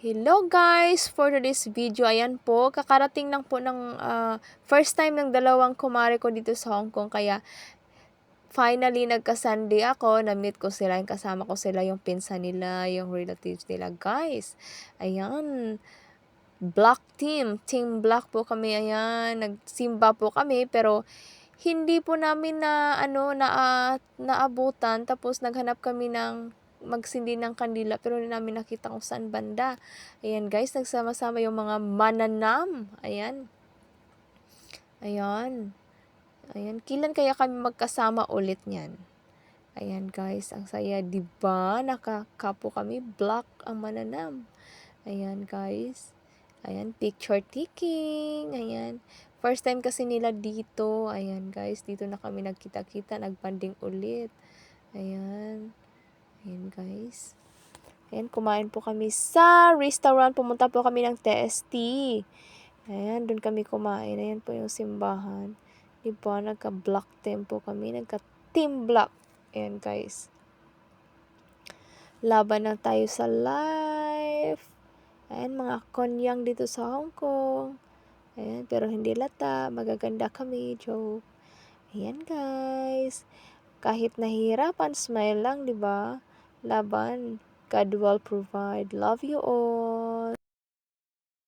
Hello guys! For today's video, ayan po, kakarating lang po ng first time ng dalawang kumare ko dito sa Hong Kong. Kaya finally nagka-Sunday ako, na-meet ko sila, yung kasama ko sila, yung pinsan nila, yung relatives nila. Guys, ayan, Black Team Black po kami, ayan, nagsimba po kami pero hindi po namin naabutan. Tapos naghanap kami ng magsindi ng kandila pero hindi namin nakita kung saan banda. Ayan guys, nagsama-sama yung mga mananam. Ayan. Ayan. Ayan. Kailan kaya kami magkasama ulit niyan? Ayan guys, ang saya, 'di ba? Nakakapo kami, black ang mananam. Ayan guys. Ayan, picture taking. Ayan. First time kasi nila dito. Ayan guys, dito na kami nagkita-kita, nagbanding ulit. Ayan. Ayan guys. Ayan, kumain po kami sa restaurant. Pumunta po kami ng TST. Ayan, doon kami kumain. Ayan po yung simbahan. Diba, nagka-black team po kami. Nagka-team black. Ayan guys. Laban na tayo sa life. Ayan, mga konyang dito sa Hong Kong. Ayan, pero hindi lata. Magaganda kami. Joke. Ayan guys. Kahit nahihirapan, smile lang, di ba? Laban. God will provide. Love you all.